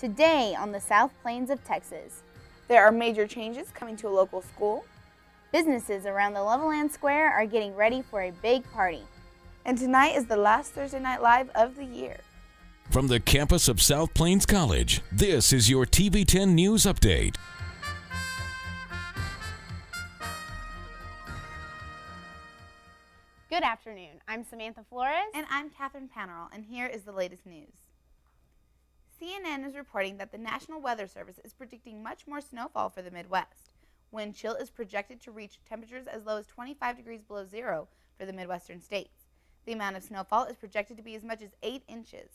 Today on the South Plains of Texas, there are major changes coming to a local school. Businesses around the Levelland Square are getting ready for a big party. And tonight is the last Thursday Night Live of the year. From the campus of South Plains College, this is your TV 10 News Update. Good afternoon. I'm Samantha Flores. And I'm Catherine Panerol, and here is the latest news. CNN is reporting that the National Weather Service is predicting much more snowfall for the Midwest. Wind chill is projected to reach temperatures as low as 25 degrees below zero for the Midwestern states. The amount of snowfall is projected to be as much as 8 inches.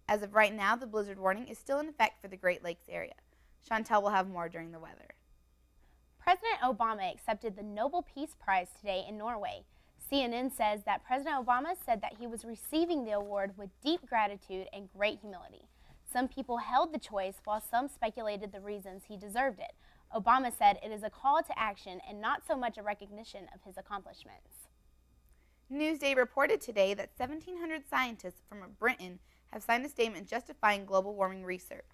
As of right now, the blizzard warning is still in effect for the Great Lakes area. Chantel will have more during the weather. President Obama accepted the Nobel Peace Prize today in Norway. CNN says that President Obama said that he was receiving the award with deep gratitude and great humility. Some people held the choice while some speculated the reasons he deserved it. Obama said it is a call to action and not so much a recognition of his accomplishments. Newsday reported today that 1,700 scientists from Britain have signed a statement justifying global warming research.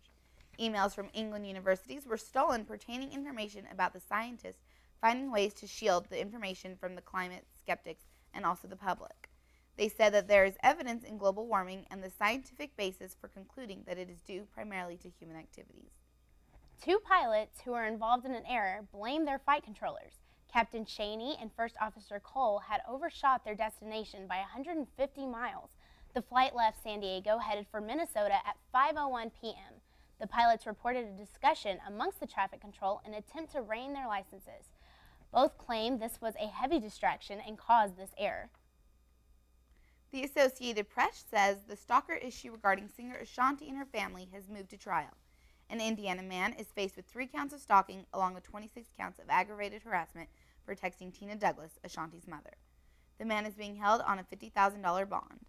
Emails from England universities were stolen pertaining information about the scientists finding ways to shield the information from the climate skeptics and also the public. They said that there is evidence in global warming and the scientific basis for concluding that it is due primarily to human activities. 2 pilots who were involved in an error blamed their flight controllers. Captain Cheney and First Officer Cole had overshot their destination by 150 miles. The flight left San Diego headed for Minnesota at 5:01 p.m. The pilots reported a discussion amongst the traffic control in an attempt to rein their licenses. Both claimed this was a heavy distraction and caused this error. The Associated Press says the stalker issue regarding singer Ashanti and her family has moved to trial. An Indiana man is faced with 3 counts of stalking along with 26 counts of aggravated harassment for texting Tina Douglas, Ashanti's mother. The man is being held on a $50,000 bond.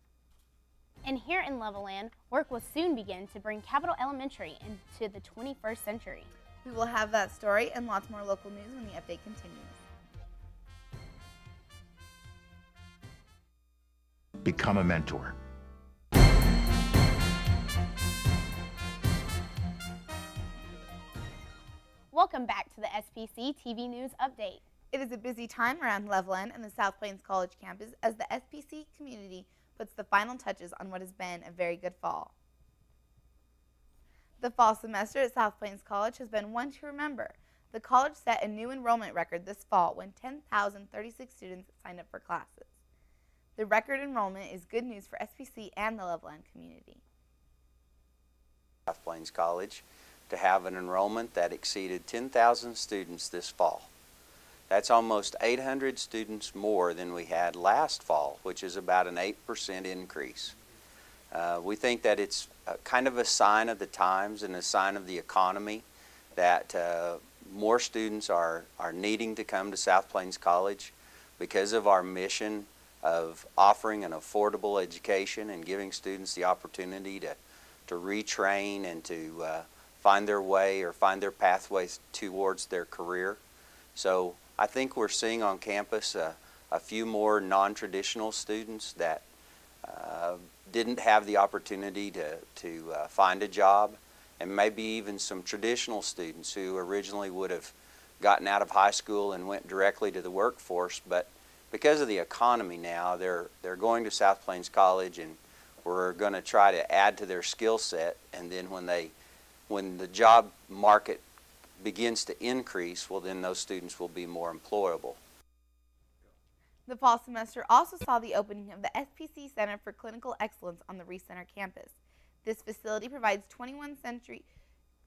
And here in Levelland, work will soon begin to bring Capital Elementary into the 21st century. We will have that story and lots more local news when the update continues. Become a mentor. Welcome back to the SPC TV News Update. It is a busy time around Levelland and the South Plains College campus as the SPC community puts the final touches on what has been a very good fall. The fall semester at South Plains College has been one to remember. The college set a new enrollment record this fall when 10,036 students signed up for classes. The record enrollment is good news for SPC and the Levelland community. South Plains College to have an enrollment that exceeded 10,000 students this fall. That's almost 800 students more than we had last fall, which is about an 8% increase. We think that it's kind of a sign of the times and a sign of the economy that more students are needing to come to South Plains College because of our mission of offering an affordable education and giving students the opportunity to retrain and to find their way or find their pathways towards their career. So I think we're seeing on campus a few more non-traditional students that didn't have the opportunity to find a job, and maybe even some traditional students who originally would have gotten out of high school and went directly to the workforce, but because of the economy now, they're going to South Plains College, and we're going to try to add to their skill set, and then when the job market begins to increase, well, then those students will be more employable. The fall semester also saw the opening of the SPC Center for Clinical Excellence on the Reese Center campus. This facility provides 21st-century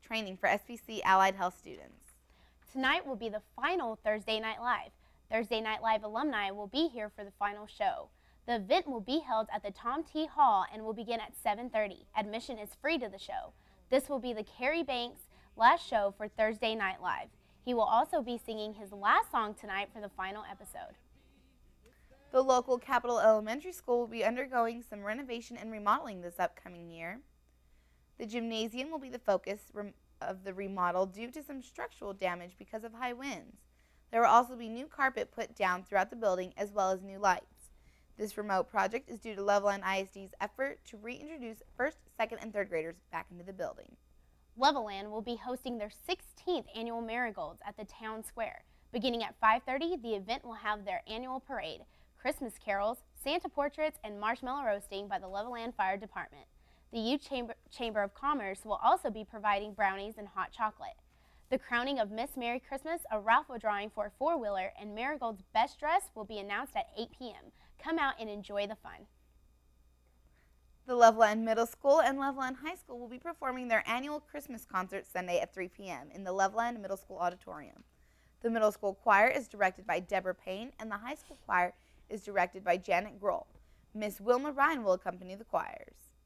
training for SPC allied health students. Tonight will be the final Thursday Night Live. Thursday Night Live alumni will be here for the final show. The event will be held at the Tom T. Hall and will begin at 7:30. Admission is free to the show. This will be the Carrie Banks' last show for Thursday Night Live. He will also be singing his last song tonight for the final episode. The local Capital Elementary School will be undergoing some renovation and remodeling this upcoming year. The gymnasium will be the focus of the remodel due to some structural damage because of high winds. There will also be new carpet put down throughout the building as well as new lights. This remote project is due to Levelland ISD's effort to reintroduce first, second, and third graders back into the building. Levelland will be hosting their 16th annual Marigolds at the town square. Beginning at 5:30, the event will have their annual parade, Christmas carols, Santa portraits, and marshmallow roasting by the Levelland Fire Department. The Youth Chamber of Commerce will also be providing brownies and hot chocolate. The crowning of Miss Merry Christmas, a raffle drawing for a four-wheeler, and Marigold's best dress will be announced at 8 p.m. Come out and enjoy the fun. The Levelland Middle School and Levelland High School will be performing their annual Christmas concert Sunday at 3 p.m. in the Levelland Middle School Auditorium. The middle school choir is directed by Deborah Payne, and the high school choir is directed by Janet Grohl. Miss Wilma Ryan will accompany the choirs.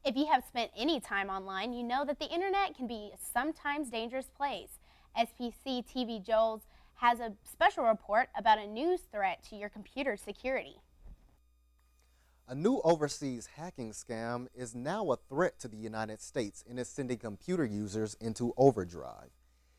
If you have spent any time online, you know that the internet can be a sometimes dangerous place. SPC TV Joel's has a special report about a news threat to your computer security. A new overseas hacking scam is now a threat to the United States and is sending computer users into overdrive.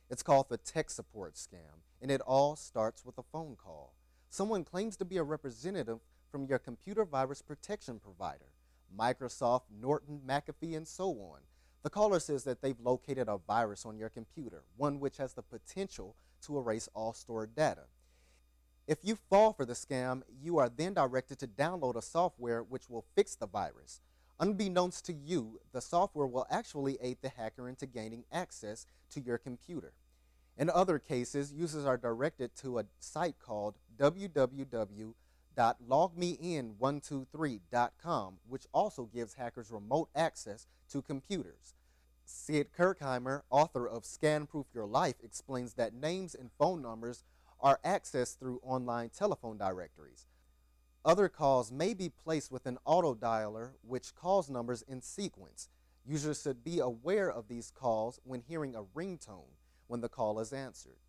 It's called the tech support scam, and it all starts with a phone call. Someone claims to be a representative from your computer virus protection provider, Microsoft, Norton, McAfee, and so on. The caller says that they've located a virus on your computer, one which has the potential to erase all stored data. If you fall for the scam, you are then directed to download a software which will fix the virus. Unbeknownst to you, the software will actually aid the hacker into gaining access to your computer. In other cases, users are directed to a site called www.logmein123.com, which also gives hackers remote access to computers. Sid Kirkheimer, author of Scan Proof Your Life, explains that names and phone numbers are accessed through online telephone directories. Other calls may be placed with an auto dialer which calls numbers in sequence. Users should be aware of these calls when hearing a ringtone when the call is answered.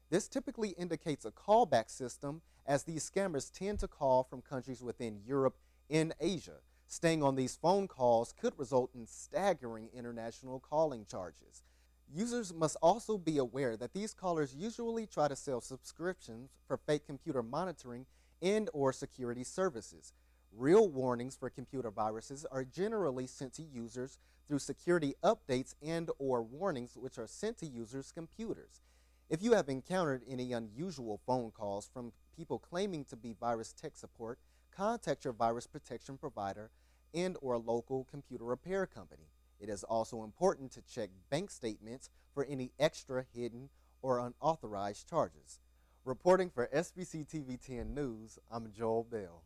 This typically indicates a callback system, as these scammers tend to call from countries within Europe and Asia. Staying on these phone calls could result in staggering international calling charges. Users must also be aware that these callers usually try to sell subscriptions for fake computer monitoring and/or security services. Real warnings for computer viruses are generally sent to users through security updates and/or warnings which are sent to users' computers. If you have encountered any unusual phone calls from people claiming to be virus tech support, contact your virus protection provider and/or local computer repair company. It is also important to check bank statements for any extra hidden or unauthorized charges. Reporting for SPC TV 10 News, I'm Joel Bell.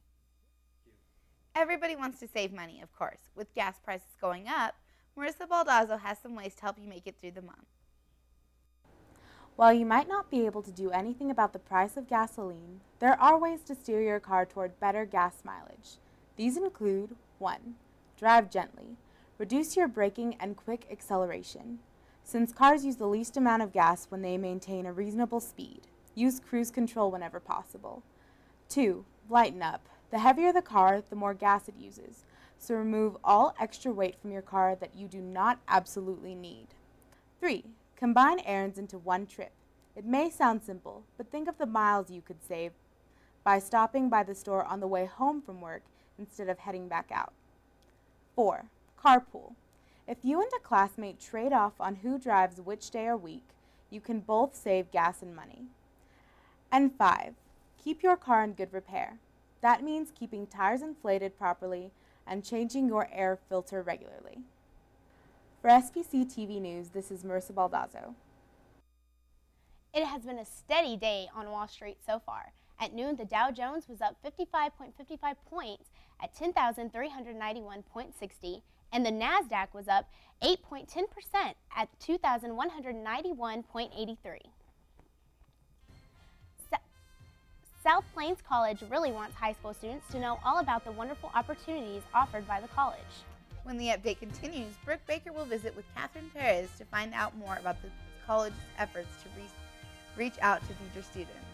Everybody wants to save money, of course. With gas prices going up, Marissa Baldazzo has some ways to help you make it through the month. While you might not be able to do anything about the price of gasoline, there are ways to steer your car toward better gas mileage. These include 1. Drive gently. Reduce your braking and quick acceleration. Since cars use the least amount of gas when they maintain a reasonable speed, use cruise control whenever possible. 2. Lighten up. The heavier the car, the more gas it uses, so remove all extra weight from your car that you do not absolutely need. 3. Combine errands into one trip. It may sound simple, but think of the miles you could save by stopping by the store on the way home from work instead of heading back out. 4. Carpool. If you and a classmate trade off on who drives which day or week, you can both save gas and money. And 5. Keep your car in good repair. That means keeping tires inflated properly and changing your air filter regularly. For SPC TV News, this is Marissa Baldazzo. It has been a steady day on Wall Street so far. At noon, the Dow Jones was up 55.55 points at 10,391.60, and the NASDAQ was up 8.10% at 2,191.83. South Plains College really wants high school students to know all about the wonderful opportunities offered by the college. When the update continues, Brooke Baker will visit with Catherine Perez to find out more about the college's efforts to reach out to future students.